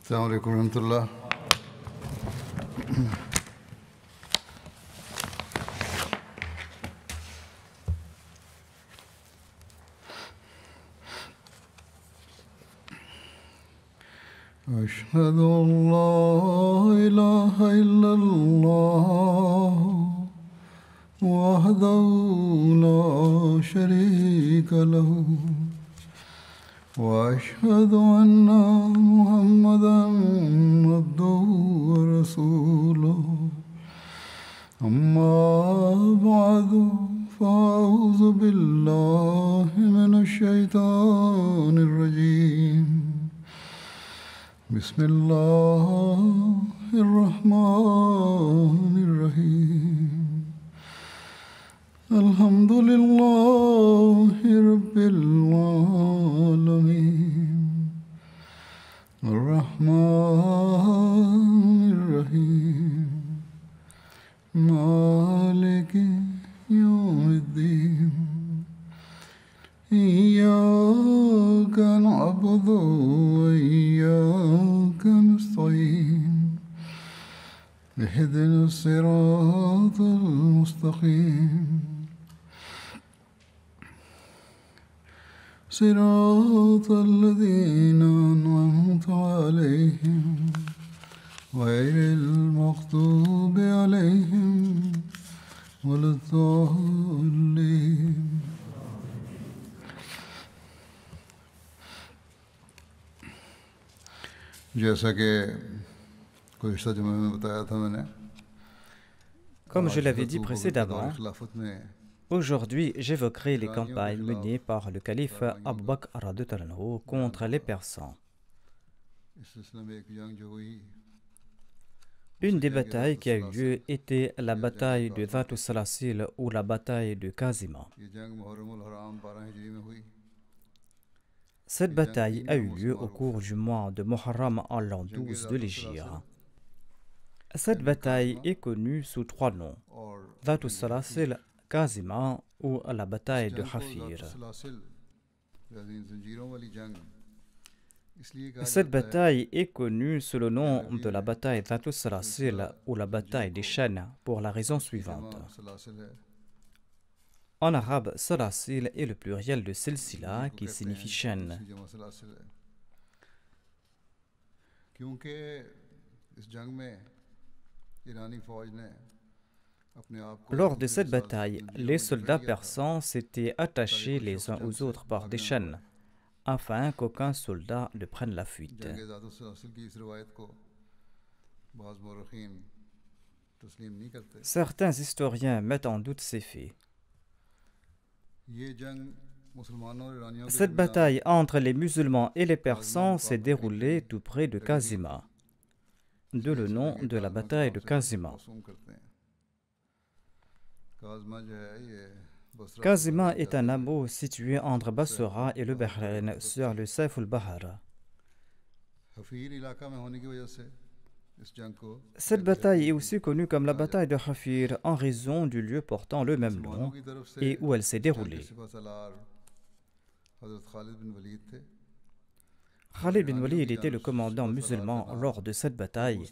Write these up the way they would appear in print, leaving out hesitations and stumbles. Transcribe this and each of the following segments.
السلام عليكم ورحمة الله. أشهد أن لا إله إلا الله وحده لا شريك له وأشهد أن محمدا عبده ورسوله أما بعد فأعوذ بالله من الشيطان الرجيم بسم الله الرحمن الرحيم الحمد لله رب العالمين الرحمن الرحيم مالك يوم الدين إياك نعبد وإياك نستعين اهدنا الصراط المستقيم صراط الذين أنعمت عليهم غير المغضوب عليهم ولا الضالين. जैसा कि गुज़िश्ता जुमे में बताया था मैंने, Comme je l'avais dit précédemment, aujourd'hui j'évoquerai les campagnes menées par le calife Abu Bakr radhiyallahu anhu contre les Persans. Une des batailles qui a eu lieu était la bataille de Dhatus Salasil ou la bataille de Kazima. Cette bataille a eu lieu au cours du mois de Muharram en l'an 12 de l'Hégire. Cette bataille est connue sous trois noms: Dhatus Salasil, Kazima ou la bataille de Hafir. Cette bataille est connue sous le nom de la bataille Dhatus Salasil ou la bataille des chaînes pour la raison suivante. En arabe, Salasil est le pluriel de Silsila qui signifie chaîne. Lors de cette bataille, les soldats persans s'étaient attachés les uns aux autres par des chaînes, afin qu'aucun soldat ne prenne la fuite. Certains historiens mettent en doute ces faits. Cette bataille entre les musulmans et les Persans s'est déroulée tout près de Kazima, d'où le nom de la bataille de Kazima. Kazima est un hameau situé entre Basra et le Bahreïn sur le Saif al-Bahar. Cette bataille est aussi connue comme la bataille de Hafir en raison du lieu portant le même nom et où elle s'est déroulée. Khalid bin Walid était le commandant musulman lors de cette bataille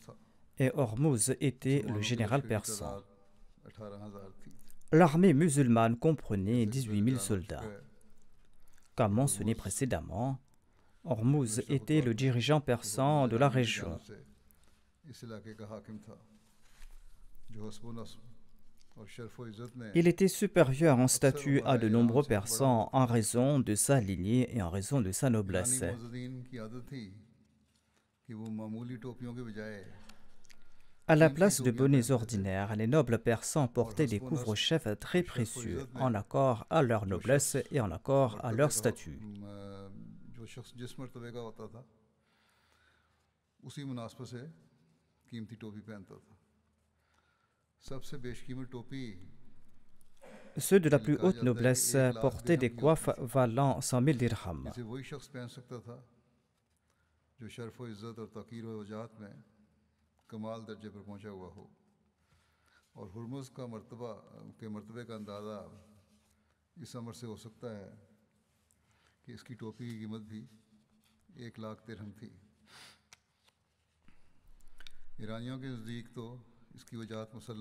et Hormuz était le général persan. L'armée musulmane comprenait 18 000 soldats. Comme mentionné précédemment, Hormuz était le dirigeant persan de la région. Il était supérieur en statut à de nombreux Persans en raison de sa lignée et en raison de sa noblesse. À la place de bonnets ordinaires, les nobles persans portaient des couvre-chefs très précieux, en accord à leur noblesse et en accord à leur statut. Ceux de la plus haute noblesse portaient des coiffes valant 100 000 dirhams. इस अमर से हो सकता है कि इसकी टोपी की कीमत भी 1 लाख दिरहम थी।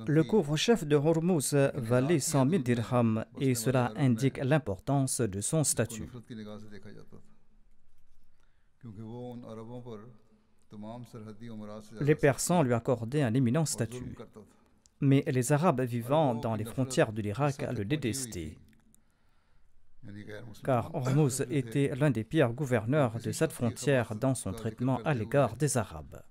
Le couvre-chef de Hormuz valait 100 000 dirhams et cela indique l'importance de son statut. Les Persans lui accordaient un éminent statut, mais les Arabes vivant dans les frontières de l'Irak le détestaient, car Hormuz était l'un des pires gouverneurs de cette frontière dans son traitement à l'égard des Arabes.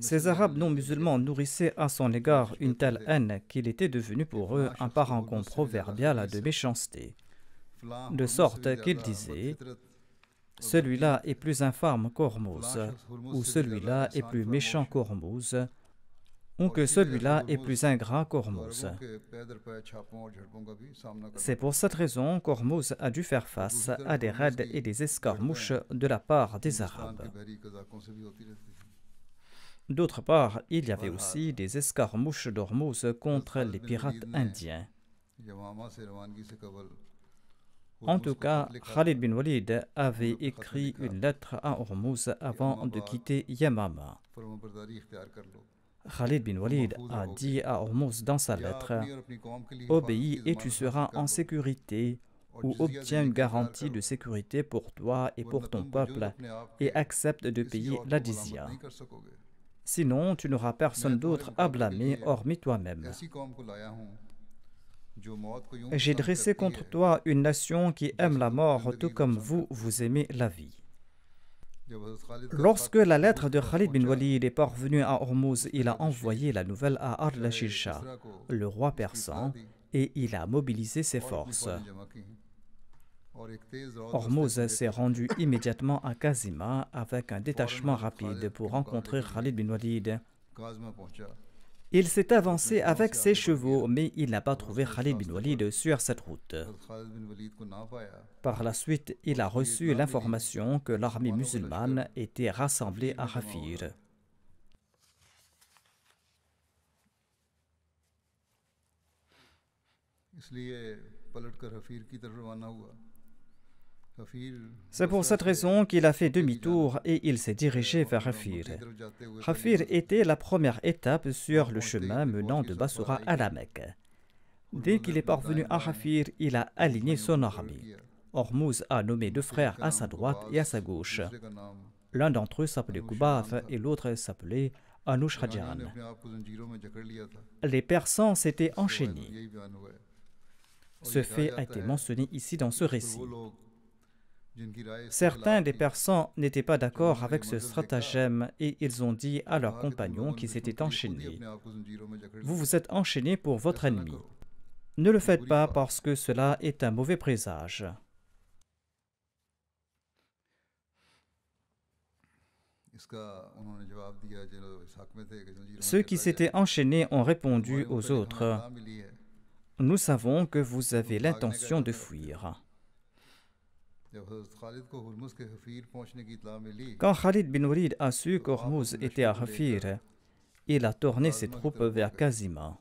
Ces Arabes non musulmans nourrissaient à son égard une telle haine qu'il était devenu pour eux un parangon proverbial de méchanceté, de sorte qu'ils disaient « Celui-là est plus infâme qu'Hormuz » ou « Celui-là est plus méchant qu'Hormuz » ou que celui-là est plus ingrat qu'Hormuz. C'est pour cette raison qu'Hormuz a dû faire face à des raids et des escarmouches de la part des Arabes. D'autre part, il y avait aussi des escarmouches d'Hormuz contre les pirates indiens. En tout cas, Khalid bin Walid avait écrit une lettre à Hormuz avant de quitter Yamama. Khalid bin Walid a dit à Hormuz dans sa lettre « Obéis et tu seras en sécurité » ou « Obtiens une garantie de sécurité pour toi et pour ton peuple et accepte de payer la jizya. Sinon, tu n'auras personne d'autre à blâmer hormis toi-même. J'ai dressé contre toi une nation qui aime la mort tout comme vous, vous aimez la vie. » Lorsque la lettre de Khalid bin Walid est parvenue à Hormuz, il a envoyé la nouvelle à Ardashir Shah, le roi persan, et il a mobilisé ses forces. Hormuz s'est rendu immédiatement à Kazima avec un détachement rapide pour rencontrer Khalid bin Walid. Il s'est avancé avec ses chevaux, mais il n'a pas trouvé Khalid bin Walid sur cette route. Par la suite, il a reçu l'information que l'armée musulmane était rassemblée à Hafir. C'est pour cette raison qu'il a fait demi-tour et il s'est dirigé vers Hafir. Hafir était la première étape sur le chemin menant de Bassoura à la Mecque. Dès qu'il est parvenu à Hafir, il a aligné son armée. Hormuz a nommé deux frères à sa droite et à sa gauche. L'un d'entre eux s'appelait Kubath et l'autre s'appelait Anushrajan. Les Persans s'étaient enchaînés. Ce fait a été mentionné ici dans ce récit. Certains des Persans n'étaient pas d'accord avec ce stratagème et ils ont dit à leurs compagnons qui s'étaient enchaînés « Vous vous êtes enchaînés pour votre ennemi. Ne le faites pas parce que cela est un mauvais présage. » Ceux qui s'étaient enchaînés ont répondu aux autres « Nous savons que vous avez l'intention de fuir. » Quand Khalid bin Walid a su qu'Hormuz était à Hafir, il a tourné ses troupes vers Kazima.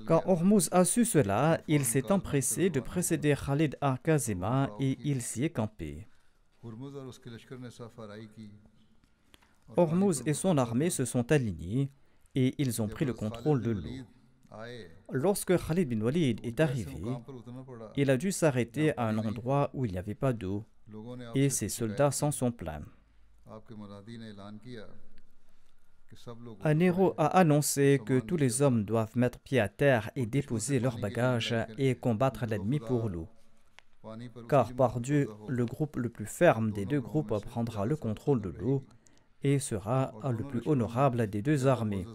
Quand Hormuz a su cela, il s'est empressé de précéder Khalid à Kazima et il s'y est campé. Hormuz et son armée se sont alignés et ils ont pris le contrôle de l'eau. Lorsque Khalid bin Walid est arrivé, il a dû s'arrêter à un endroit où il n'y avait pas d'eau et ses soldats s'en sont plaints. Un héros a annoncé que tous les hommes doivent mettre pied à terre et déposer leurs bagages et combattre l'ennemi pour l'eau. Car par Dieu, le groupe le plus ferme des deux groupes prendra le contrôle de l'eau et sera le plus honorable des deux armées.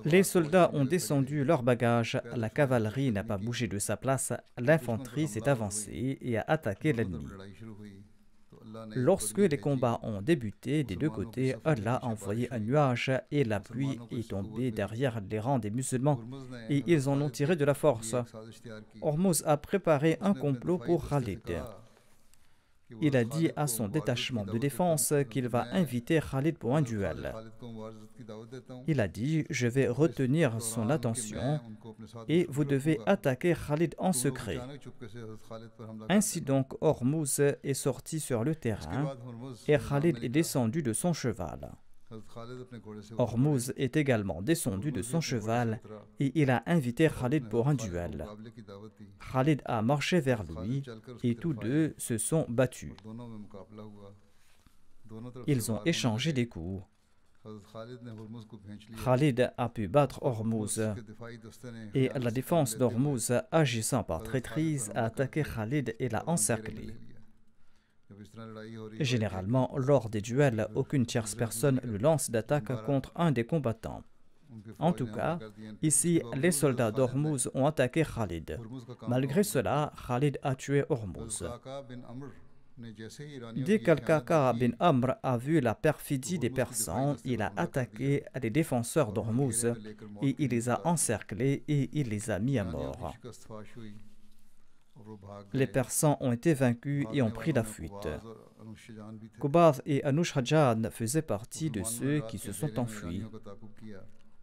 Les soldats ont descendu leurs bagages, la cavalerie n'a pas bougé de sa place, l'infanterie s'est avancée et a attaqué l'ennemi. Lorsque les combats ont débuté des deux côtés, Allah a envoyé un nuage et la pluie est tombée derrière les rangs des musulmans et ils en ont tiré de la force. Hormuz a préparé un complot pour Khalid. il a dit à son détachement de défense qu'il va inviter Khalid pour un duel. Il a dit « Je vais retenir son attention et vous devez attaquer Khalid en secret ». Ainsi donc, Hormuz est sorti sur le terrain et Khalid est descendu de son cheval. Hormuz est également descendu de son cheval et il a invité Khalid pour un duel. Khalid a marché vers lui et tous deux se sont battus. Ils ont échangé des coups. Khalid a pu battre Hormuz et la défense d'Hormuz, agissant par traîtrise, a attaqué Khalid et l'a encerclé. Généralement, lors des duels, aucune tierce personne ne lance d'attaque contre un des combattants. En tout cas, ici, les soldats d'Hormuz ont attaqué Khalid. Malgré cela, Khalid a tué Hormuz. Dès qu'Al-Qaqa bin Amr a vu la perfidie des Persans, il a attaqué les défenseurs d'Hormuz et il les a encerclés et il les a mis à mort. Les Persans ont été vaincus et ont pris la fuite. Qubaz et Anushhajan faisaient partie de ceux qui se sont enfuis.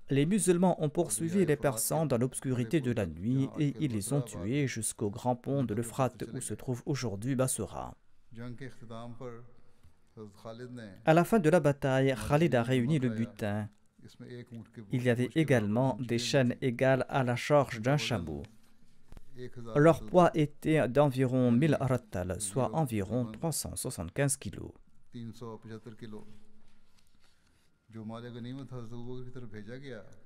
Les musulmans ont poursuivi les Persans dans l'obscurité de la nuit et ils les ont tués jusqu'au grand pont de l'Euphrate où se trouve aujourd'hui Bassora. À la fin de la bataille, Khalid a réuni le butin. Il y avait également des chaînes égales à la charge d'un chameau. Leur poids était d'environ 1000 rattal, soit environ 375 kilos.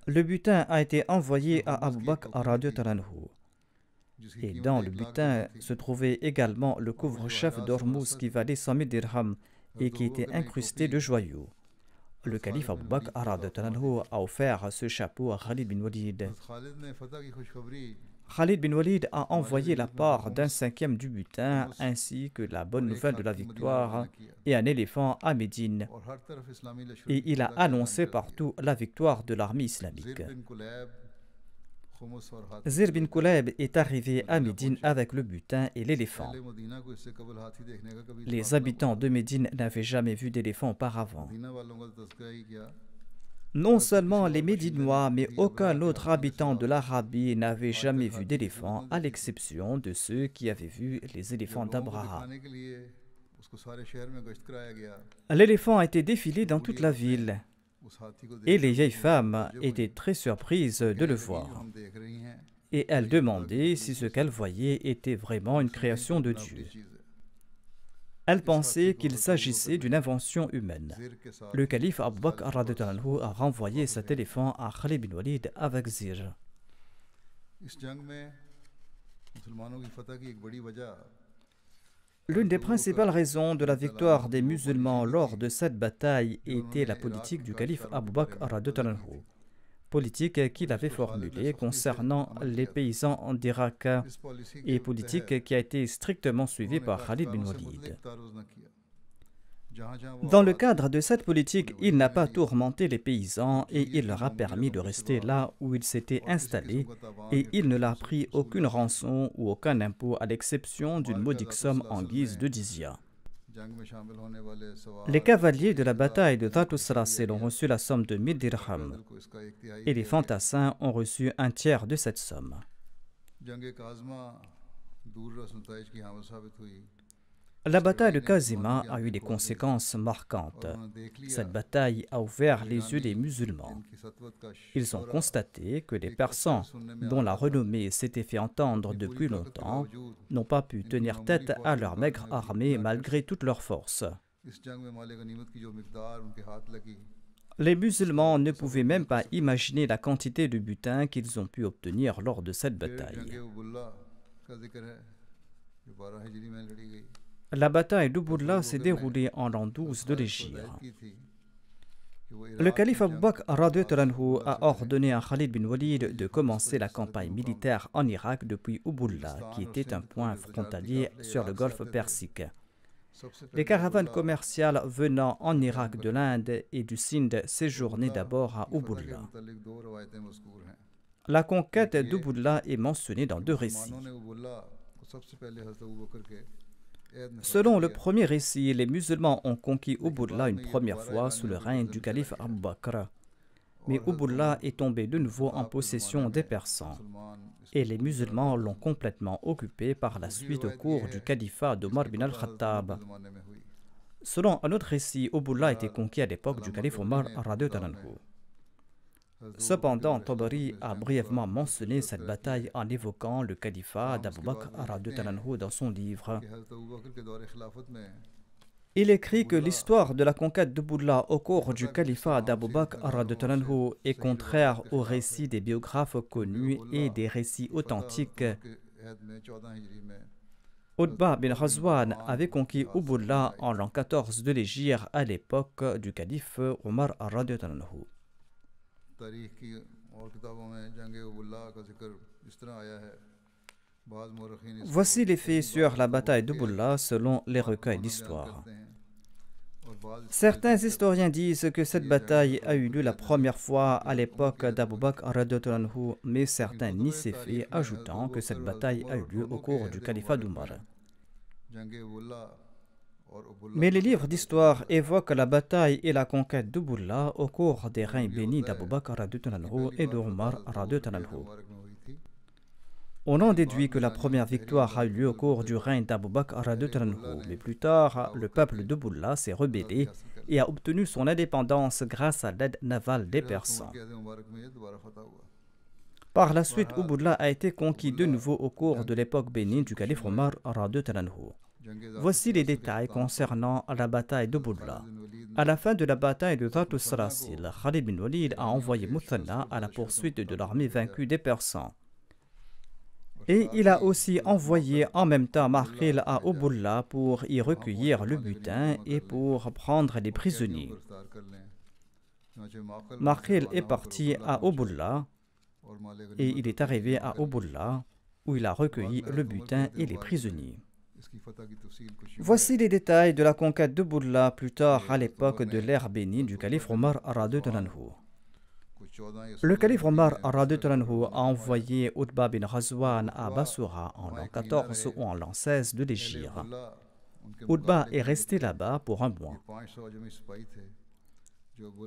Le butin a été envoyé à Abu Bakr radhiyallahu anhu. Et dans le butin se trouvait également le couvre-chef d'Hormuz qui valait 100 000 dirhams et qui était incrusté de joyaux. Le calife Abu Bakr radhiyallahu anhu a offert ce chapeau à Khalid bin Walid. Khalid bin Walid a envoyé la part d'un cinquième du butin ainsi que la bonne nouvelle de la victoire et un éléphant à Médine. Et il a annoncé partout la victoire de l'armée islamique. Zir bin Kulayb est arrivé à Médine avec le butin et l'éléphant. Les habitants de Médine n'avaient jamais vu d'éléphant auparavant. Non seulement les Médinois, mais aucun autre habitant de l'Arabie n'avait jamais vu d'éléphant, à l'exception de ceux qui avaient vu les éléphants d'Abraha. L'éléphant a été défilé dans toute la ville, et les vieilles femmes étaient très surprises de le voir. Et elles demandaient si ce qu'elles voyaient était vraiment une création de Dieu. Elle pensait qu'il s'agissait d'une invention humaine. Le calife Abu Bakr radhiyallahu anhu a renvoyé cet éléphant à Khalid bin Walid avec Zir. L'une des principales raisons de la victoire des musulmans lors de cette bataille était la politique du calife Abu Bakr radhiyallahu anhu. Politique qu'il avait formulée concernant les paysans d'Irak et politique qui a été strictement suivie par Khalid bin Walid. Dans le cadre de cette politique, il n'a pas tourmenté les paysans et il leur a permis de rester là où ils s'étaient installés et il ne leur a pris aucune rançon ou aucun impôt à l'exception d'une modique somme en guise de jizya. Les cavaliers de la bataille de Dhat Salasil ont reçu la somme de 1000 dirhams et les fantassins ont reçu un tiers de cette somme. La bataille de Kazima a eu des conséquences marquantes. Cette bataille a ouvert les yeux des musulmans. Ils ont constaté que les Persans, dont la renommée s'était fait entendre depuis longtemps, n'ont pas pu tenir tête à leur maigre armée malgré toute leur force. Les musulmans ne pouvaient même pas imaginer la quantité de butin qu'ils ont pu obtenir lors de cette bataille. La bataille d'Ubulla s'est déroulée en l'an 12 de l'Hégire. Le calife Abu Bakr radhiyallahu anhu a ordonné à Khalid bin Walid de commencer la campagne militaire en Irak depuis Ubulla, qui était un point frontalier sur le golfe Persique. Les caravanes commerciales venant en Irak de l'Inde et du Sindh séjournaient d'abord à Ubulla. La conquête d'Ubulla est mentionnée dans deux récits. Selon le premier récit, les musulmans ont conquis Ubulla une première fois sous le règne du calife Abu Bakr. Mais Ubulla est tombé de nouveau en possession des Persans, et les musulmans l'ont complètement occupé par la suite au cours du califat d'Omar bin al-Khattab. Selon un autre récit, Ubulla a été conquis à l'époque du calife Omar radhiyallahu anhu. Cependant, Tabari a brièvement mentionné cette bataille en évoquant le califat d'Abu Bakr radhiyallahu anhu dans son livre. Il écrit que l'histoire de la conquête de Bulla au cours du califat d'Abu Bakr radhiyallahu anhu est contraire aux récits des biographes connus et des récits authentiques. Utba bin Ghazwan avait conquis Ubulla en l'an 14 de l'Hégire à l'époque du calife Omar radhiyallahu anhu. Voici les faits sur la bataille de Bulla selon les recueils d'histoire. Certains historiens disent que cette bataille a eu lieu la première fois à l'époque d'Abu Bakr radhiyallahu anhu, mais certains nient ces faits, ajoutant que cette bataille a eu lieu au cours du califat d'Omar. Mais les livres d'histoire évoquent la bataille et la conquête de Bulla au cours des règnes bénis d'Abu Bakr radhiyallahu anhu et d'Omar radhiyallahu anhu. On en déduit que la première victoire a eu lieu au cours du règne d'Abu Bakr radhiyallahu anhu, mais plus tard, le peuple de Bulla s'est rebellé et a obtenu son indépendance grâce à l'aide navale des Persans. Par la suite, Ubulla a été conquis de nouveau au cours de l'époque bénie du calife Omar radhiyallahu anhu. Voici les détails concernant la bataille de Bulla. À la fin de la bataille de Dhat al-Salasil, Khalid bin Walid a envoyé Muthanna à la poursuite de l'armée vaincue des Persans. Et il a aussi envoyé en même temps Maqil à Ubulla pour y recueillir le butin et pour prendre les prisonniers. Maqil est parti à Ubulla et il est arrivé à Ubulla où il a recueilli le butin et les prisonniers. Voici les détails de la conquête de Bulla plus tard à l'époque de l'ère bénie du calife Omar radhiyallahu anhu. Le calife Omar radhiyallahu anhu a envoyé Utba bin Ghazwan à Basura en l'an 14 ou en l'an 16 de l'Hégire. Utba est resté là-bas pour un mois.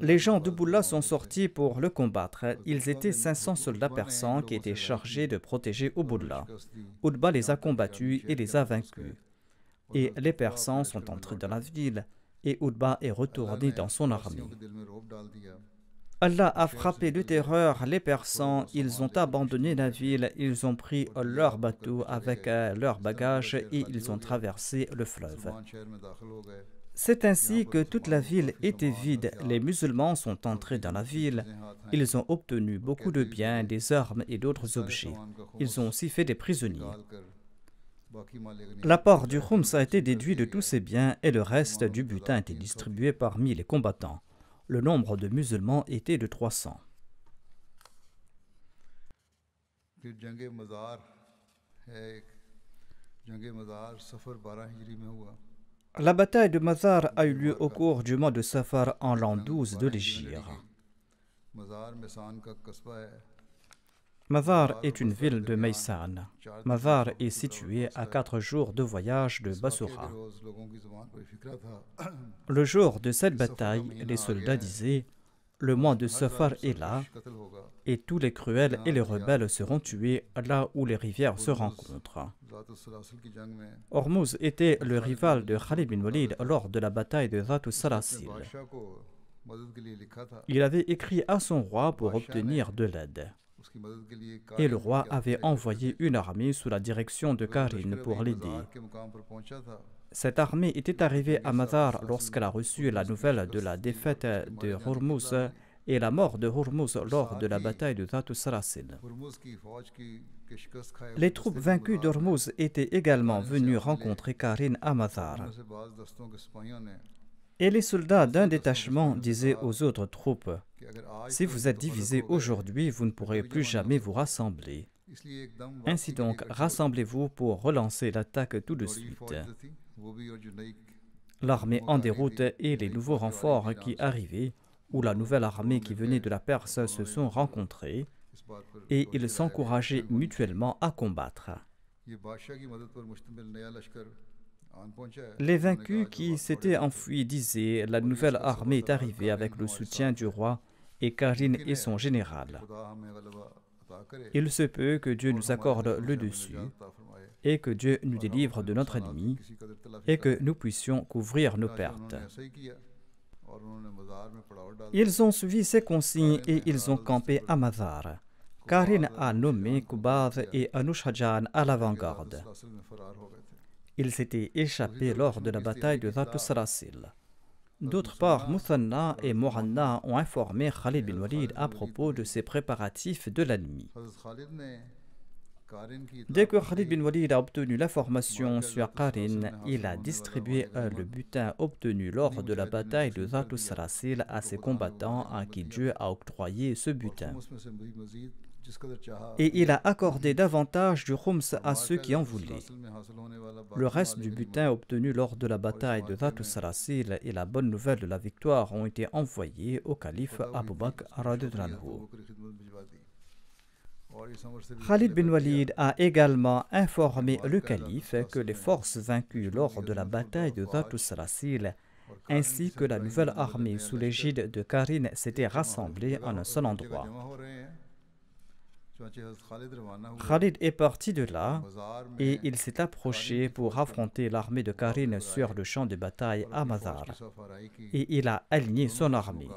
Les gens de Bulla sont sortis pour le combattre. Ils étaient 500 soldats persans qui étaient chargés de protéger Ubulla. Utba les a combattus et les a vaincus. Et les Persans sont entrés dans la ville et Utba est retourné dans son armée. Allah a frappé de terreur les Persans, ils ont abandonné la ville, ils ont pris leurs bateaux avec leurs bagages et ils ont traversé le fleuve. C'est ainsi que toute la ville était vide. Les musulmans sont entrés dans la ville. Ils ont obtenu beaucoup de biens, des armes et d'autres objets. Ils ont aussi fait des prisonniers. L'apport du Khums a été déduit de tous ces biens et le reste du butin a été distribué parmi les combattants. Le nombre de musulmans était de 300. La bataille de Mazar a eu lieu au cours du mois de Safar en l'an 12 de l'Hégire. Mazar est une ville de Maysan. Mazar est située à 4 jours de voyage de Basura. Le jour de cette bataille, les soldats disaient « Le mois de Safar est là, et tous les cruels et les rebelles seront tués là où les rivières se rencontrent. » Hormuz était le rival de Khalid bin Walid lors de la bataille de Dhat al-Salasil. Il avait écrit à son roi pour obtenir de l'aide. Et le roi avait envoyé une armée sous la direction de Karin pour l'aider. Cette armée était arrivée à Mazar lorsqu'elle a reçu la nouvelle de la défaite de Hormuz et la mort de Hormuz lors de la bataille de Dhat al-Salasil. Les troupes vaincues d'Hormuz étaient également venues rencontrer Karin à Mazar. Et les soldats d'un détachement disaient aux autres troupes « Si vous êtes divisés aujourd'hui, vous ne pourrez plus jamais vous rassembler. Ainsi donc, rassemblez-vous pour relancer l'attaque tout de suite. » L'armée en déroute et les nouveaux renforts qui arrivaient, ou la nouvelle armée qui venait de la Perse se sont rencontrés et ils s'encourageaient mutuellement à combattre. Les vaincus qui s'étaient enfuis disaient: la nouvelle armée est arrivée avec le soutien du roi et Karin est son général. Il se peut que Dieu nous accorde le dessus et que Dieu nous délivre de notre ennemi et que nous puissions couvrir nos pertes. Ils ont suivi ces consignes et ils ont campé à Mazar. Karin a nommé Qubadh et Anushhajan à l'avant-garde. Ils s'étaient échappés lors de la bataille de Dhat Salasil. D'autre part, Muthanna et Muhanna ont informé Khalid bin Walid à propos de ses préparatifs de la nuit. Dès que Khalid bin Walid a obtenu l'information sur Karin, il a distribué le butin obtenu lors de la bataille de Dhat Salasil à ses combattants à qui Dieu a octroyé ce butin. Et il a accordé davantage du khums à ceux qui en voulaient. Le reste du butin obtenu lors de la bataille de Dhat Salasil et la bonne nouvelle de la victoire ont été envoyés au calife Abu Bakr radhiyallahu anhu. Khalid bin Walid a également informé le calife que les forces vaincues lors de la bataille de Dhat Salasil ainsi que la nouvelle armée sous l'égide de Karin s'étaient rassemblées en un seul endroit. Khalid est parti de là et il s'est approché pour affronter l'armée de Karin sur le champ de bataille à Mazar. Et il a aligné son armée.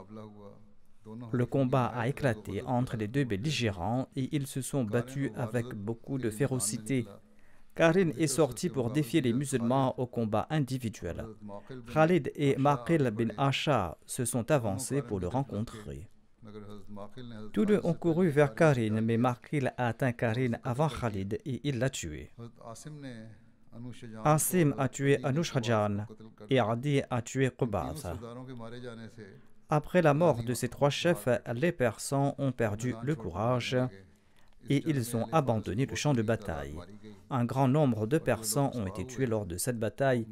Le combat a éclaté entre les deux belligérants et ils se sont battus avec beaucoup de férocité. Karin est sorti pour défier les musulmans au combat individuel. Khalid et Maqil bin Asha se sont avancés pour le rencontrer. Tous deux ont couru vers Karin, mais Maqil a atteint Karin avant Khalid et il l'a tué. Asim a tué Anushhajan et Adi a tué Qubadh. Après la mort de ces trois chefs, les Persans ont perdu le courage et ils ont abandonné le champ de bataille. Un grand nombre de Persans ont été tués lors de cette bataille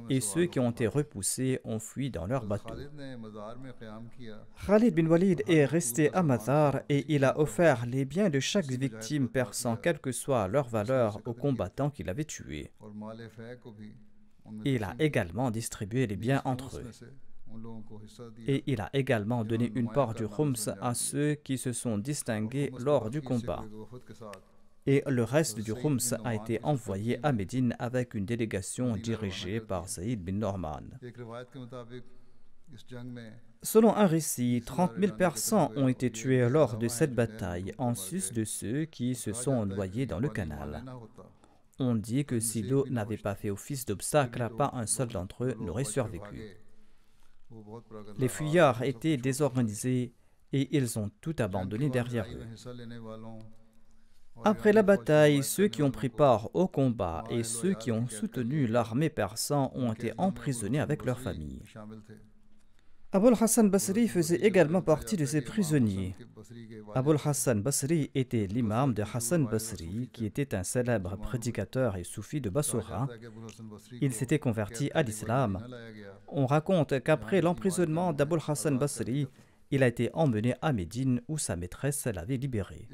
et ceux qui ont été repoussés ont fui dans leurs bateaux. Khalid bin Walid est resté à Mazar et il a offert les biens de chaque victime persan, quelle que soit leur valeur, aux combattants qu'il avait tués. Il a également distribué les biens entre eux. Et il a également donné une part du khums à ceux qui se sont distingués lors du combat. Et le reste du khums a été envoyé à Médine avec une délégation dirigée par Saïd bin Norman. Selon un récit, 30 000 Persans ont été tués lors de cette bataille, en sus de ceux qui se sont noyés dans le canal. On dit que si l'eau n'avait pas fait office d'obstacle, pas un seul d'entre eux n'aurait survécu. Les fuyards étaient désorganisés et ils ont tout abandonné derrière eux. Après la bataille, ceux qui ont pris part au combat et ceux qui ont soutenu l'armée persane ont été emprisonnés avec leurs familles. Abul Hassan Basri faisait également partie de ces prisonniers. Abul Hassan Basri était l'imam de Hassan Basri, qui était un célèbre prédicateur et soufi de Bassorah. Il s'était converti à l'islam. On raconte qu'après l'emprisonnement d'Abul Hassan Basri, il a été emmené à Médine où sa maîtresse l'avait libéré.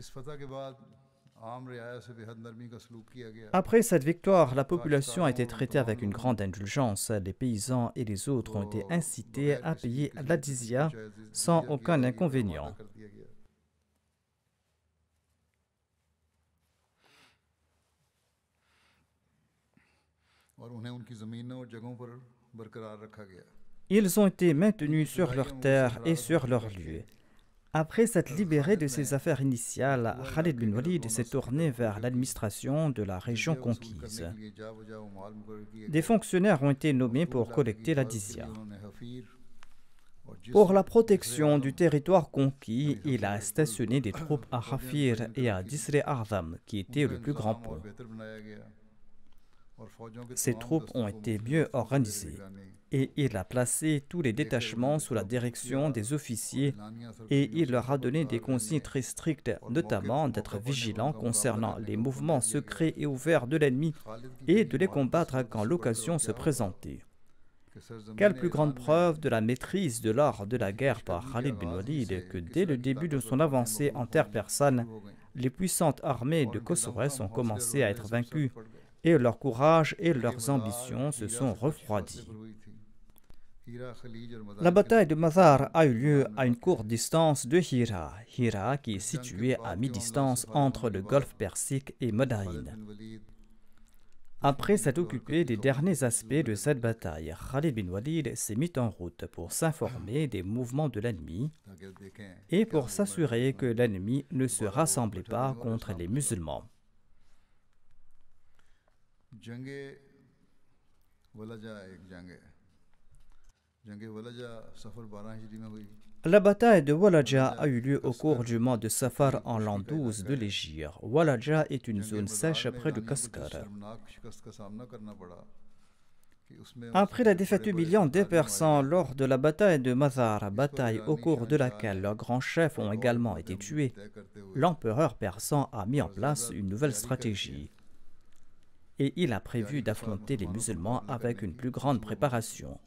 Après cette victoire, la population a été traitée avec une grande indulgence. Les paysans et les autres ont été incités à payer la jizya sans aucun inconvénient. Ils ont été maintenus sur leurs terres et sur leurs lieux. Après s'être libéré de ses affaires initiales, Khalid bin Walid s'est tourné vers l'administration de la région conquise. Des fonctionnaires ont été nommés pour collecter la jizya. Pour la protection du territoire conquis, il a stationné des troupes à Hafir et à Disr A'zam, qui était le plus grand pont. Ces troupes ont été mieux organisées et il a placé tous les détachements sous la direction des officiers et il leur a donné des consignes très strictes, notamment d'être vigilants concernant les mouvements secrets et ouverts de l'ennemi et de les combattre quand l'occasion se présentait. Quelle plus grande preuve de la maîtrise de l'art de la guerre par Khalid bin Walid que dès le début de son avancée en terre persane, les puissantes armées de Khosroès ont commencé à être vaincues et leur courage et leurs ambitions se sont refroidis. La bataille de Mazar a eu lieu à une courte distance de Hira, Hira qui est située à mi-distance entre le golfe Persique et Madain. Après s'être occupé des derniers aspects de cette bataille, Khalid bin Walid s'est mis en route pour s'informer des mouvements de l'ennemi et pour s'assurer que l'ennemi ne se rassemblait pas contre les musulmans. La bataille de Walaja a eu lieu au cours du mois de Safar en l'an 12 de l'Hégire. Walaja est une zone sèche près de Kaskar. Après la défaite humiliante des Persans lors de la bataille de Mazar, bataille au cours de laquelle leurs grands chefs ont également été tués, l'empereur persan a mis en place une nouvelle stratégie. Et il a prévu d'affronter les musulmans avec une plus grande préparation.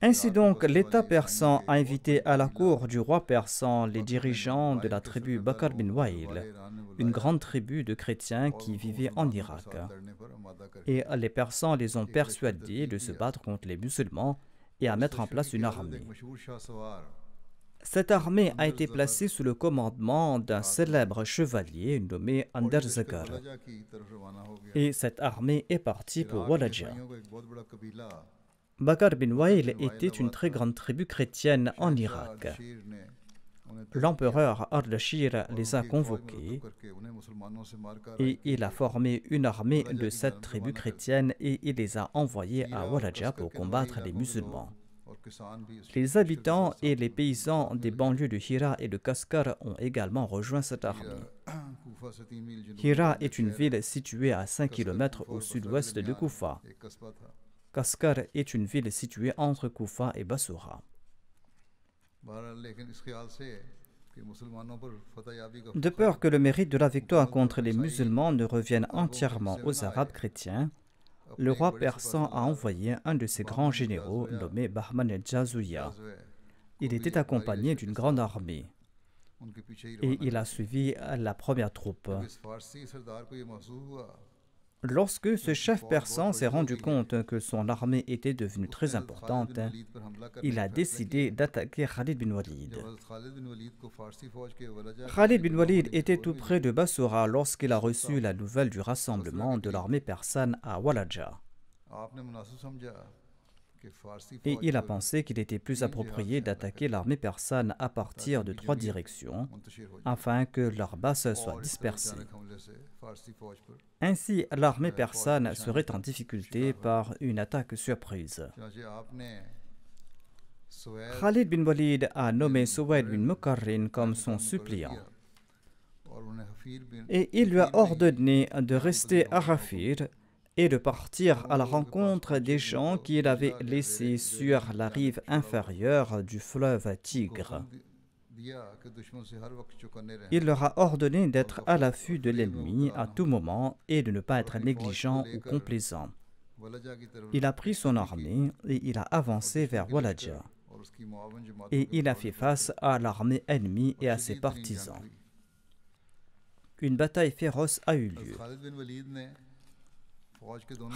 Ainsi donc, l'État persan a invité à la cour du roi persan les dirigeants de la tribu Bakr bin Wa'il, une grande tribu de chrétiens qui vivaient en Irak. Et les Persans les ont persuadés de se battre contre les musulmans et à mettre en place une armée. Cette armée a été placée sous le commandement d'un célèbre chevalier nommé Andar Zakar. Et cette armée est partie pour Walaja. Bakr bin Wa'il était une très grande tribu chrétienne en Irak. L'empereur Ardashir les a convoqués et il a formé une armée de cette tribu chrétienne et il les a envoyés à Walaja pour combattre les musulmans. Les habitants et les paysans des banlieues de Hira et de Kaskar ont également rejoint cette armée. Hira est une ville située à 5 km au sud-ouest de Koufa. Kaskar est une ville située entre Koufa et Bassoura. De peur que le mérite de la victoire contre les musulmans ne revienne entièrement aux Arabes chrétiens, le roi persan a envoyé un de ses grands généraux nommé Bahman el-Jazouya. Il était accompagné d'une grande armée et il a suivi la première troupe. Lorsque ce chef persan s'est rendu compte que son armée était devenue très importante, il a décidé d'attaquer Khalid bin Walid. Khalid bin Walid était tout près de Bassoura lorsqu'il a reçu la nouvelle du rassemblement de l'armée persane à Walaja. Et il a pensé qu'il était plus approprié d'attaquer l'armée persane à partir de 3 directions, afin que leur base soit dispersée. Ainsi, l'armée persane serait en difficulté par une attaque surprise. Khalid bin Walid a nommé Suwaid bin Mukarrin comme son suppléant. Et il lui a ordonné de rester à Rafir et de partir à la rencontre des gens qu'il avait laissés sur la rive inférieure du fleuve Tigre. Il leur a ordonné d'être à l'affût de l'ennemi à tout moment et de ne pas être négligent ou complaisant. Il a pris son armée et il a avancé vers Walaja. Et il a fait face à l'armée ennemie et à ses partisans. Une bataille féroce a eu lieu.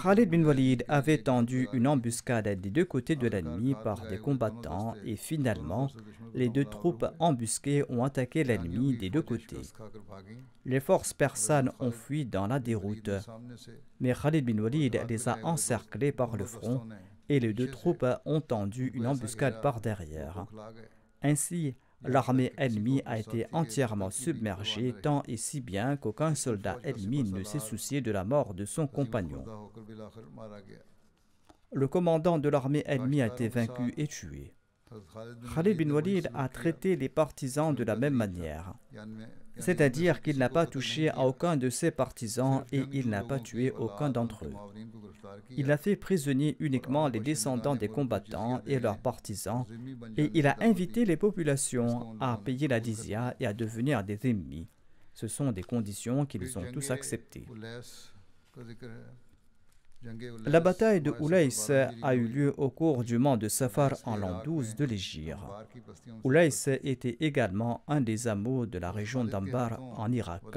Khalid bin Walid avait tendu une embuscade des deux côtés de l'ennemi par des combattants et finalement, les deux troupes embusquées ont attaqué l'ennemi des deux côtés. Les forces persanes ont fui dans la déroute, mais Khalid bin Walid les a encerclés par le front et les deux troupes ont tendu une embuscade par derrière. Ainsi, l'armée ennemie a été entièrement submergée tant et si bien qu'aucun soldat ennemi ne s'est soucié de la mort de son compagnon. Le commandant de l'armée ennemie a été vaincu et tué. Khalid bin Walid a traité les partisans de la même manière, c'est-à-dire qu'il n'a pas touché à aucun de ses partisans et il n'a pas tué aucun d'entre eux. Il a fait prisonnier uniquement les descendants des combattants et leurs partisans et il a invité les populations à payer la jizya et à devenir des ennemis. Ce sont des conditions qu'ils ont tous acceptées. La bataille de Oulaïs a eu lieu au cours du mois de Safar en l'an 12 de l'Hégire. Oulaïs était également un des hameaux de la région d'Ambar en Irak.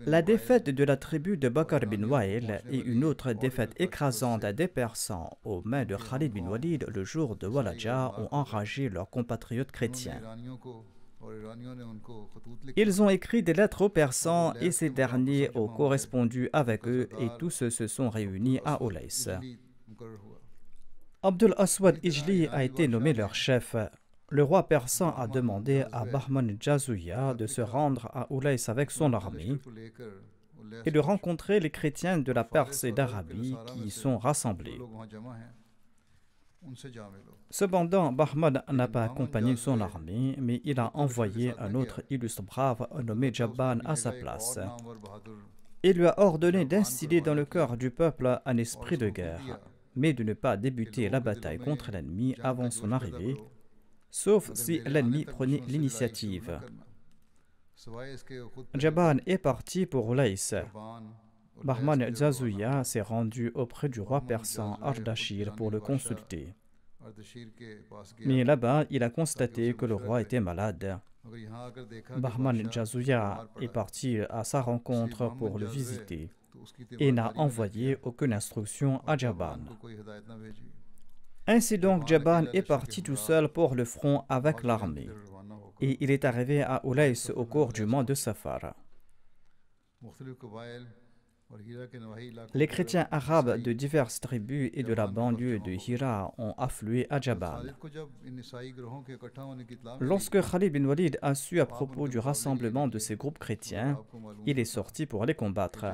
La défaite de la tribu de Bakr bin Wa'il et une autre défaite écrasante des Persans aux mains de Khalid bin Walid le jour de Walaja ont enragé leurs compatriotes chrétiens. Ils ont écrit des lettres aux Persans et ces derniers ont correspondu avec eux et tous se sont réunis à Oulaïs. Abdul Aswad Ijli a été nommé leur chef. Le roi persan a demandé à Bahman Jazouya de se rendre à Oulaïs avec son armée et de rencontrer les chrétiens de la Perse et d'Arabie qui y sont rassemblés. Cependant, Bahman n'a pas accompagné son armée, mais il a envoyé un autre illustre brave nommé Jabban à sa place. Il lui a ordonné d'instiller dans le cœur du peuple un esprit de guerre, mais de ne pas débuter la bataille contre l'ennemi avant son arrivée, sauf si l'ennemi prenait l'initiative. Jabban est parti pour Oulaïs. Bahman Jazouya s'est rendu auprès du roi persan Ardashir pour le consulter. Mais là-bas, il a constaté que le roi était malade. Bahman Jazouya est parti à sa rencontre pour le visiter et n'a envoyé aucune instruction à Jabban. Ainsi donc, Jabban est parti tout seul pour le front avec l'armée et il est arrivé à Oulaïs au cours du mois de Safar. Les chrétiens arabes de diverses tribus et de la banlieue de Hira ont afflué à Jabban. Lorsque Khalid bin Walid a su à propos du rassemblement de ces groupes chrétiens, il est sorti pour les combattre,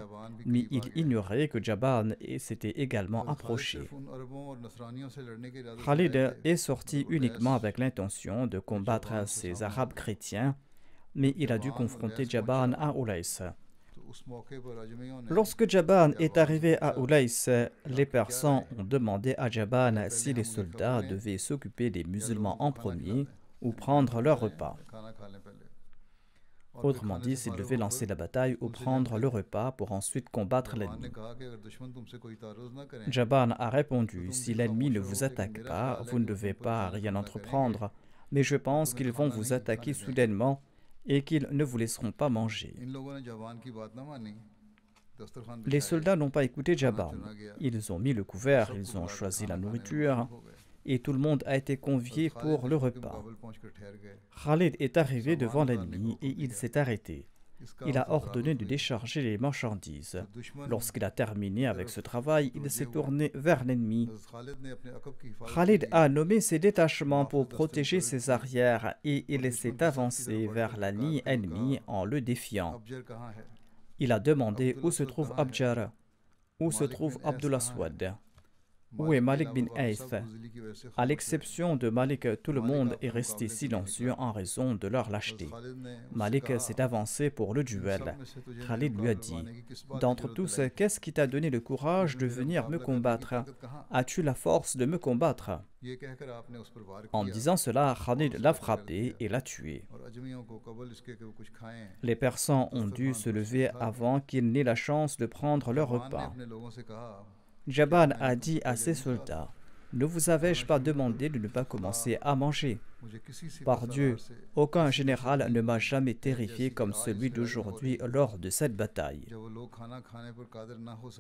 mais il ignorait que Jabban s'était également approché. Khalid est sorti uniquement avec l'intention de combattre ces Arabes chrétiens, mais il a dû confronter Jabban à Oulaïs. Lorsque Jabban est arrivé à Oulaïs, les Persans ont demandé à Jabban si les soldats devaient s'occuper des musulmans en premier ou prendre leur repas. Autrement dit, s'ils devaient lancer la bataille ou prendre le repas pour ensuite combattre l'ennemi. Jabban a répondu, si l'ennemi ne vous attaque pas, vous ne devez pas rien entreprendre, mais je pense qu'ils vont vous attaquer soudainement et qu'ils ne vous laisseront pas manger. Les soldats n'ont pas écouté Jabban. Ils ont mis le couvert, ils ont choisi la nourriture et tout le monde a été convié pour le repas. Khalid est arrivé devant l'ennemi et il s'est arrêté. Il a ordonné de décharger les marchandises. Lorsqu'il a terminé avec ce travail, il s'est tourné vers l'ennemi. Khalid a nommé ses détachements pour protéger ses arrières et il s'est avancé vers la ligne ennemie en le défiant. Il a demandé où se trouve Abjar, où se trouve Abdul Aswad, où est Malik bin Aïth. À l'exception de Malik, tout le monde est resté silencieux en raison de leur lâcheté. Malik s'est avancé pour le duel. Khalid lui a dit, « D'entre tous, qu'est-ce qui t'a donné le courage de venir me combattre? As-tu la force de me combattre ?» En disant cela, Khalid l'a frappé et l'a tué. Les Persans ont dû se lever avant qu'ils n'aient la chance de prendre leur repas. Jabban a dit à ses soldats, « Ne vous avais-je pas demandé de ne pas commencer à manger? Par Dieu, aucun général ne m'a jamais terrifié comme celui d'aujourd'hui lors de cette bataille. »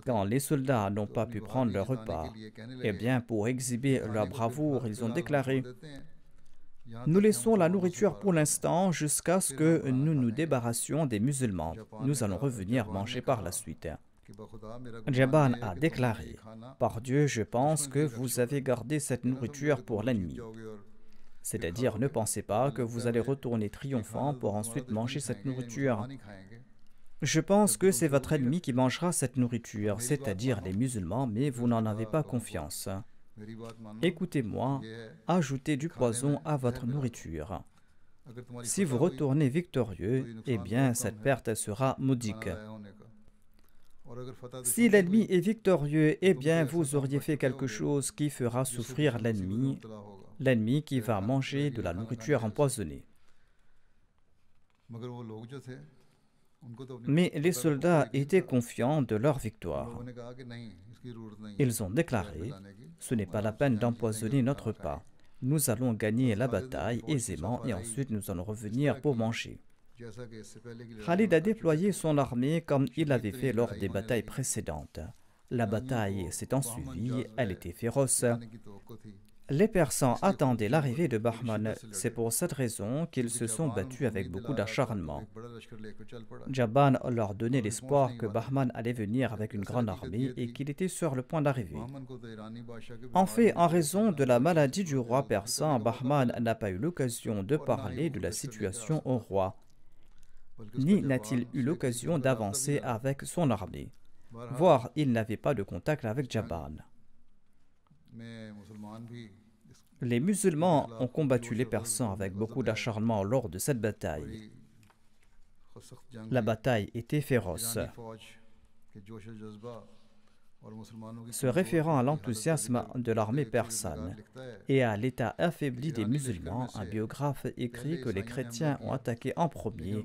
Quand les soldats n'ont pas pu prendre leur repas, eh bien, pour exhiber leur bravoure, ils ont déclaré, « Nous laissons la nourriture pour l'instant jusqu'à ce que nous nous débarrassions des musulmans. Nous allons revenir manger par la suite. » Jabban a déclaré, « Par Dieu, je pense que vous avez gardé cette nourriture pour l'ennemi. » C'est-à-dire, ne pensez pas que vous allez retourner triomphant pour ensuite manger cette nourriture. Je pense que c'est votre ennemi qui mangera cette nourriture, c'est-à-dire les musulmans, mais vous n'en avez pas confiance. Écoutez-moi, ajoutez du poison à votre nourriture. Si vous retournez victorieux, eh bien, cette perte sera modique. Si l'ennemi est victorieux, eh bien, vous auriez fait quelque chose qui fera souffrir l'ennemi, l'ennemi qui va manger de la nourriture empoisonnée. Mais les soldats étaient confiants de leur victoire. Ils ont déclaré, « Ce n'est pas la peine d'empoisonner notre repas. Nous allons gagner la bataille aisément et ensuite nous allons revenir pour manger. » Khalid a déployé son armée comme il l'avait fait lors des batailles précédentes. La bataille s'étant suivie, elle était féroce. Les Persans attendaient l'arrivée de Bahman. C'est pour cette raison qu'ils se sont battus avec beaucoup d'acharnement. Jaban leur donnait l'espoir que Bahman allait venir avec une grande armée et qu'il était sur le point d'arriver. En fait, en raison de la maladie du roi persan, Bahman n'a pas eu l'occasion de parler de la situation au roi, ni n'a-t-il eu l'occasion d'avancer avec son armée, voire il n'avait pas de contact avec Jaban. Les musulmans ont combattu les Persans avec beaucoup d'acharnement lors de cette bataille. La bataille était féroce. Se référant à l'enthousiasme de l'armée persane et à l'état affaibli des musulmans, un biographe écrit que les chrétiens ont attaqué en premier,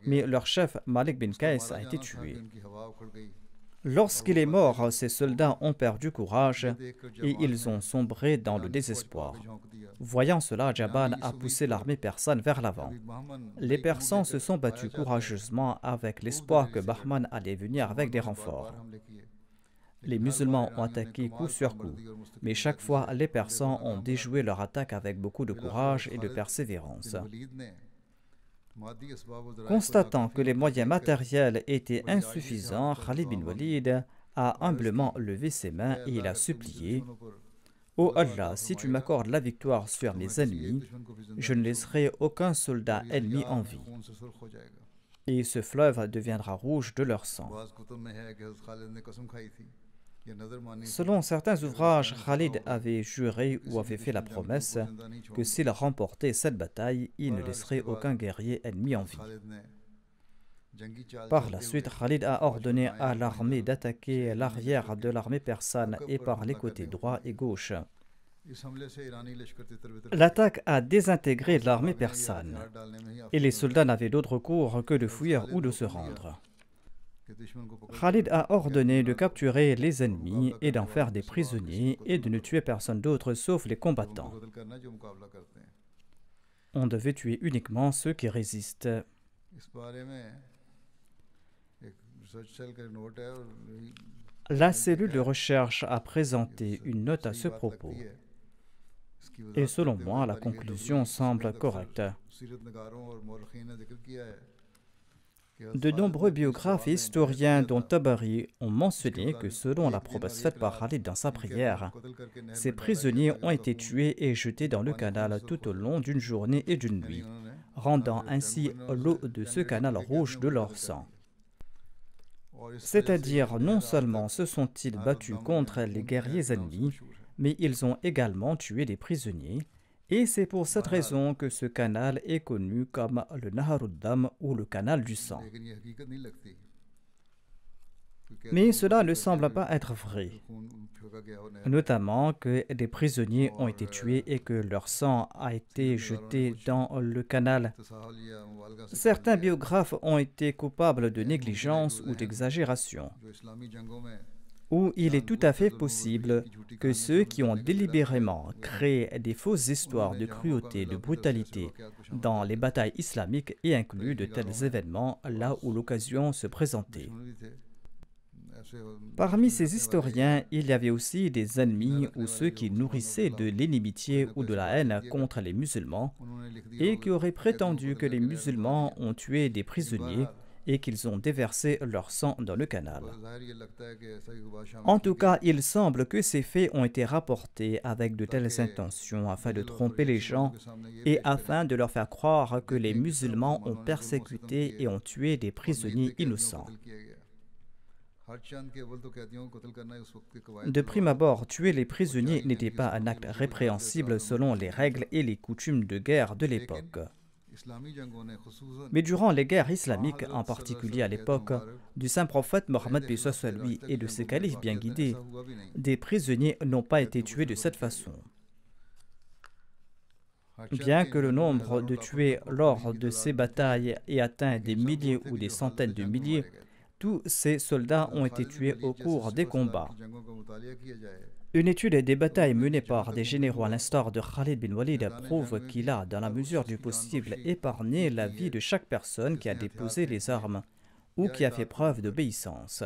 mais leur chef Malik bin Qais a été tué. Lorsqu'il est mort, ses soldats ont perdu courage et ils ont sombré dans le désespoir. Voyant cela, Jaban a poussé l'armée persane vers l'avant. Les Persans se sont battus courageusement avec l'espoir que Bahman allait venir avec des renforts. Les musulmans ont attaqué coup sur coup, mais chaque fois, les Persans ont déjoué leur attaque avec beaucoup de courage et de persévérance. Constatant que les moyens matériels étaient insuffisants, Khalid bin Walid a humblement levé ses mains et il a supplié « Ô Allah, si tu m'accordes la victoire sur mes ennemis, je ne laisserai aucun soldat ennemi en vie. Et ce fleuve deviendra rouge de leur sang. » Selon certains ouvrages, Khalid avait juré ou avait fait la promesse que s'il remportait cette bataille, il ne laisserait aucun guerrier ennemi en vie. Par la suite, Khalid a ordonné à l'armée d'attaquer l'arrière de l'armée persane et par les côtés droit et gauche. L'attaque a désintégré l'armée persane et les soldats n'avaient d'autre recours que de fuir ou de se rendre. Khalid a ordonné de capturer les ennemis et d'en faire des prisonniers et de ne tuer personne d'autre sauf les combattants. On devait tuer uniquement ceux qui résistent. La cellule de recherche a présenté une note à ce propos. Et selon moi, la conclusion semble correcte. De nombreux biographes et historiens, dont Tabari, ont mentionné que selon la promesse faite par Khalid dans sa prière, ces prisonniers ont été tués et jetés dans le canal tout au long d'une journée et d'une nuit, rendant ainsi l'eau de ce canal rouge de leur sang. C'est-à-dire, non seulement se sont-ils battus contre les guerriers ennemis, mais ils ont également tué des prisonniers, et c'est pour cette raison que ce canal est connu comme le Naharuddam ou le canal du sang. Mais cela ne semble pas être vrai, notamment que des prisonniers ont été tués et que leur sang a été jeté dans le canal. Certains biographes ont été coupables de négligence ou d'exagération, où il est tout à fait possible que ceux qui ont délibérément créé des fausses histoires de cruauté, de brutalité dans les batailles islamiques aient inclus de tels événements là où l'occasion se présentait. Parmi ces historiens, il y avait aussi des ennemis ou ceux qui nourrissaient de l'inimitié ou de la haine contre les musulmans et qui auraient prétendu que les musulmans ont tué des prisonniers et qu'ils ont déversé leur sang dans le canal. En tout cas, il semble que ces faits ont été rapportés avec de telles intentions afin de tromper les gens et afin de leur faire croire que les musulmans ont persécuté et ont tué des prisonniers innocents. De prime abord, tuer les prisonniers n'était pas un acte répréhensible selon les règles et les coutumes de guerre de l'époque. Mais durant les guerres islamiques, en particulier à l'époque du saint prophète Mohammed lui et de ses califes bien guidés, des prisonniers n'ont pas été tués de cette façon. Bien que le nombre de tués lors de ces batailles ait atteint des milliers ou des centaines de milliers, Tous ces soldats ont été tués au cours des combats. Une étude des batailles menées par des généraux à l'instar de Khalid bin Walid prouve qu'il a, dans la mesure du possible, épargné la vie de chaque personne qui a déposé les armes ou qui a fait preuve d'obéissance.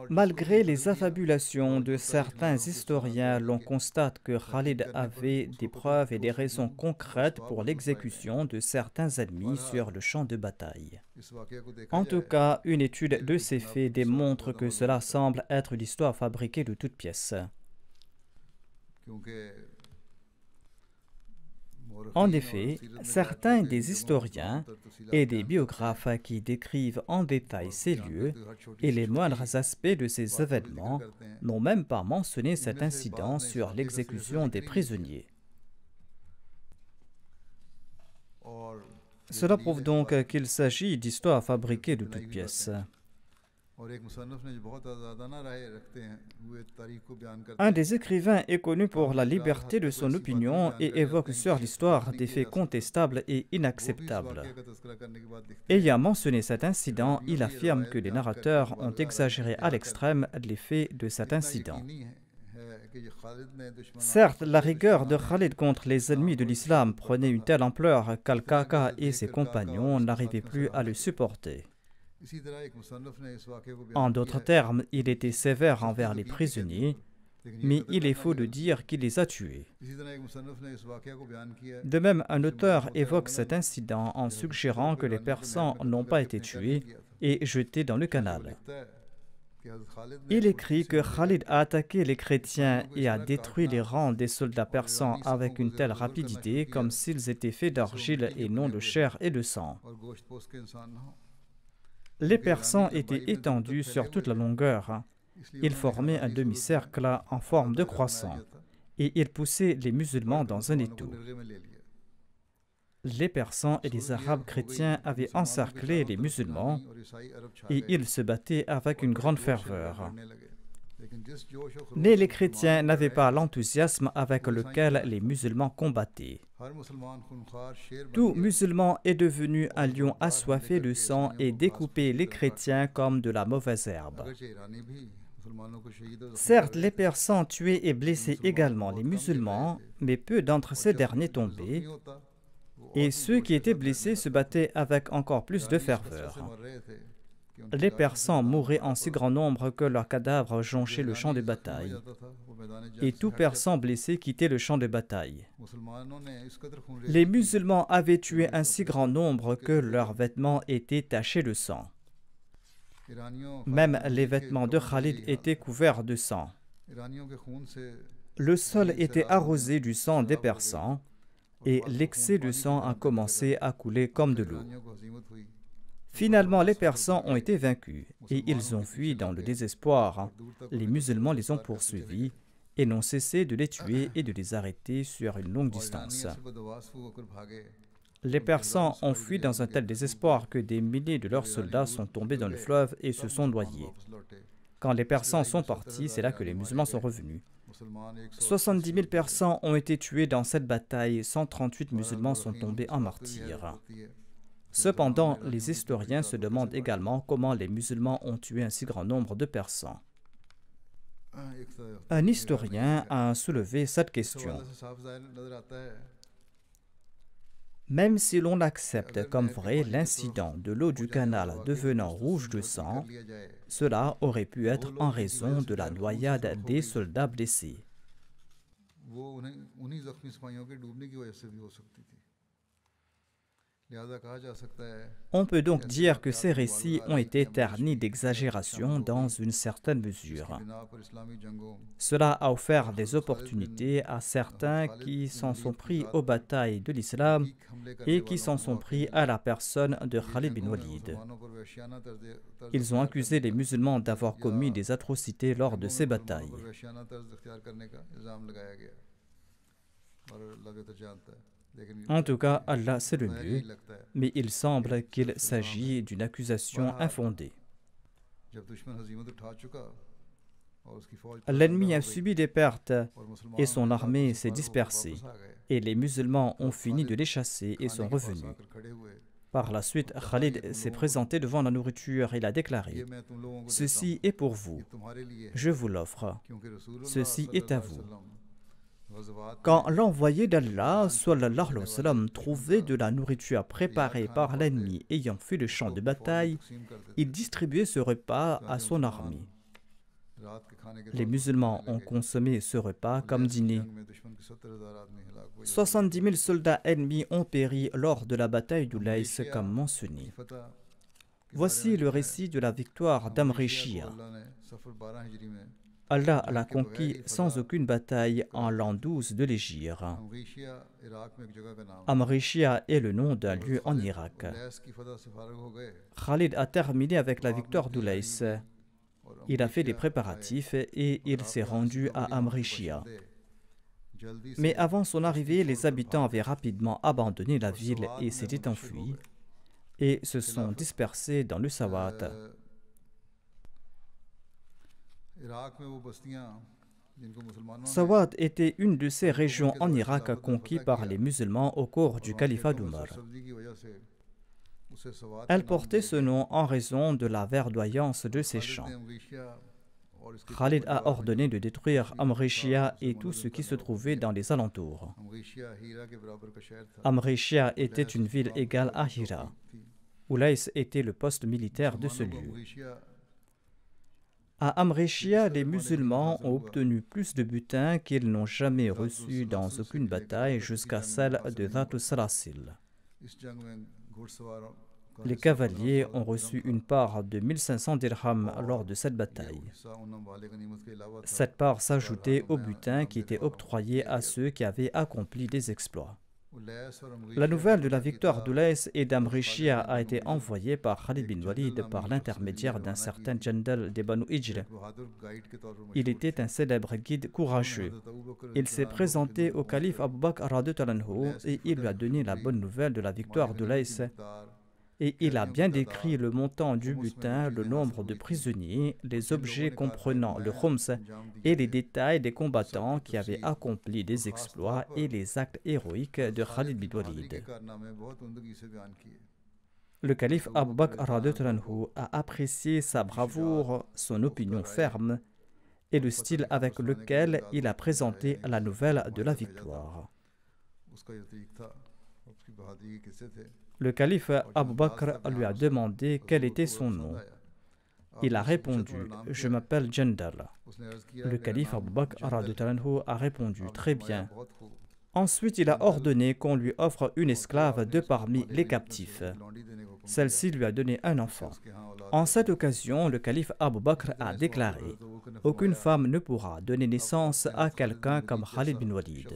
Malgré les affabulations de certains historiens, l'on constate que Khalid avait des preuves et des raisons concrètes pour l'exécution de certains ennemis sur le champ de bataille. En tout cas, une étude de ces faits démontre que cela semble être une histoire fabriquée de toutes pièces. En effet, certains des historiens et des biographes qui décrivent en détail ces lieux et les moindres aspects de ces événements n'ont même pas mentionné cet incident sur l'exécution des prisonniers. Cela prouve donc qu'il s'agit d'histoires fabriquées de toutes pièces. Un des écrivains est connu pour la liberté de son opinion et évoque sur l'histoire des faits contestables et inacceptables. Ayant mentionné cet incident, il affirme que les narrateurs ont exagéré à l'extrême les faits de cet incident. Certes, la rigueur de Khalid contre les ennemis de l'islam prenait une telle ampleur qu'Al-Qaqa et ses compagnons n'arrivaient plus à le supporter. En d'autres termes, il était sévère envers les prisonniers, mais il est faux de dire qu'il les a tués. De même, un auteur évoque cet incident en suggérant que les Persans n'ont pas été tués et jetés dans le canal. Il écrit que Khalid a attaqué les chrétiens et a détruit les rangs des soldats persans avec une telle rapidité comme s'ils étaient faits d'argile et non de chair et de sang. Les Persans étaient étendus sur toute la longueur. Ils formaient un demi-cercle en forme de croissant et ils poussaient les musulmans dans un étau. Les Persans et les Arabes chrétiens avaient encerclé les musulmans et ils se battaient avec une grande ferveur. Mais les chrétiens n'avaient pas l'enthousiasme avec lequel les musulmans combattaient. Tout musulman est devenu un lion assoiffé de sang et découpait les chrétiens comme de la mauvaise herbe. Certes, les Persans tuaient et blessaient également les musulmans, mais peu d'entre ces derniers tombaient, et ceux qui étaient blessés se battaient avec encore plus de ferveur. Les Persans mouraient en si grand nombre que leurs cadavres jonchaient le champ de bataille, et tout Persan blessé quittait le champ de bataille. Les musulmans avaient tué un si grand nombre que leurs vêtements étaient tachés de sang. Même les vêtements de Khalid étaient couverts de sang. Le sol était arrosé du sang des Persans, et l'excès de sang a commencé à couler comme de l'eau. Finalement, les Persans ont été vaincus et ils ont fui dans le désespoir. Les musulmans les ont poursuivis et n'ont cessé de les tuer et de les arrêter sur une longue distance. Les Persans ont fui dans un tel désespoir que des milliers de leurs soldats sont tombés dans le fleuve et se sont noyés. Quand les Persans sont partis, c'est là que les musulmans sont revenus. 70 000 Persans ont été tués dans cette bataille, 138 musulmans sont tombés en martyrs. Cependant, les historiens se demandent également comment les musulmans ont tué un si grand nombre de Persans. Un historien a soulevé cette question. Même si l'on accepte comme vrai l'incident de l'eau du canal devenant rouge de sang, cela aurait pu être en raison de la noyade des soldats blessés. On peut donc dire que ces récits ont été ternis d'exagération dans une certaine mesure. Cela a offert des opportunités à certains qui s'en sont pris aux batailles de l'islam et qui s'en sont pris à la personne de Khalid bin Walid. Ils ont accusé les musulmans d'avoir commis des atrocités lors de ces batailles. En tout cas, Allah sait le mieux, mais il semble qu'il s'agit d'une accusation infondée. L'ennemi a subi des pertes et son armée s'est dispersée, et les musulmans ont fini de les chasser et sont revenus. Par la suite, Khalid s'est présenté devant la nourriture et il a déclaré: Ceci est pour vous, je vous l'offre, ceci est à vous. Quand l'envoyé d'Allah, sallallahu alayhi wa sallam, trouvait de la nourriture préparée par l'ennemi ayant fait le champ de bataille, il distribuait ce repas à son armée. Les musulmans ont consommé ce repas comme dîner. 70 000 soldats ennemis ont péri lors de la bataille d'Ulays comme mentionné. Voici le récit de la victoire d'Amrishia. Allah l'a conquis sans aucune bataille en l'an 12 de l'Hégire. Amrishia est le nom d'un lieu en Irak. Khalid a terminé avec la victoire d'Ulays. Il a fait des préparatifs et il s'est rendu à Amrishia. Mais avant son arrivée, les habitants avaient rapidement abandonné la ville et s'étaient enfuis et se sont dispersés dans le Sawat. Sawat était une de ces régions en Irak conquises par les musulmans au cours du califat d'Umar. Elle portait ce nom en raison de la verdoyance de ses champs. Khalid a ordonné de détruire Amrishia et tout ce qui se trouvait dans les alentours. Amrishia était une ville égale à Hira. Ulays était le poste militaire de ce lieu. À Amrishia, les musulmans ont obtenu plus de butin qu'ils n'ont jamais reçu dans aucune bataille jusqu'à celle de Dhat al-Salasil. Les cavaliers ont reçu une part de 1500 dirhams lors de cette bataille. Cette part s'ajoutait au butin qui était octroyé à ceux qui avaient accompli des exploits. La nouvelle de la victoire d'Ulays et d'Amrishia a été envoyée par Khalid bin Walid par l'intermédiaire d'un certain Jandal de Banu Ijl. Il était un célèbre guide courageux. Il s'est présenté au calife Abu Bakr et il lui a donné la bonne nouvelle de la victoire d'Ulays. Et il a bien décrit le montant du butin, le nombre de prisonniers, les objets comprenant le khums et les détails des combattants qui avaient accompli des exploits et les actes héroïques de Khalid bin Walid. Le calife Abu Bakr a apprécié sa bravoure, son opinion ferme et le style avec lequel il a présenté la nouvelle de la victoire. Le calife Abu Bakr lui a demandé quel était son nom. Il a répondu: Je m'appelle Jandal. Le calife Abu Bakr a répondu: Très bien. Ensuite, il a ordonné qu'on lui offre une esclave de parmi les captifs. Celle-ci lui a donné un enfant. En cette occasion, le calife Abu Bakr a déclaré: Aucune femme ne pourra donner naissance à quelqu'un comme Khalid bin Walid.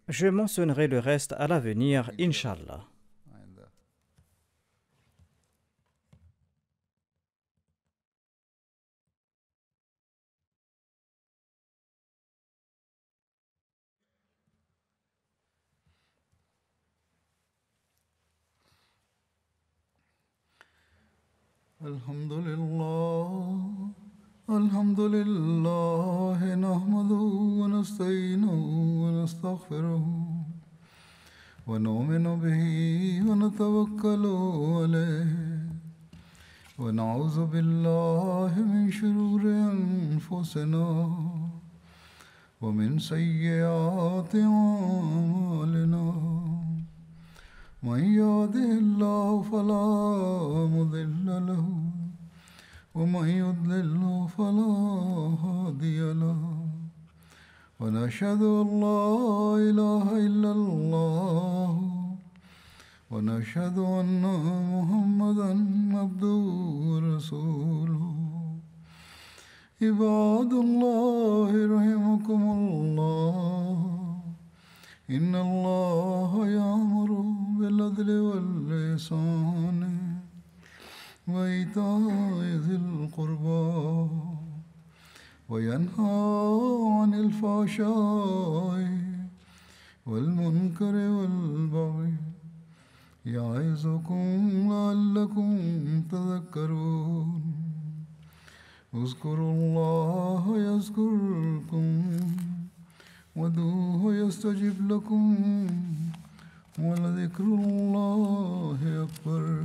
Je mentionnerai le reste à l'avenir, Inch'Allah. الحمد لله نحمده ونستعينه ونستغفره ونؤمن به ونتوكل عليه ونعوذ بالله من شرور أنفسنا ومن سيئات أعمالنا من يهده الله فلا مضل له ومن يضلل فلا هادي له ونشهد أن لا إله إلا الله ونشهد أن محمدا عبده ورسوله عباد الله رحمكم الله إن الله يأمر بالعدل والإحسان وإيتاء ذي القربى وينهى عن الفحشاء والمنكر والبغي يعظكم لعلكم تذكرون اذكروا الله يذكركم وادعوه يستجب لكم ولذكر الله أكبر.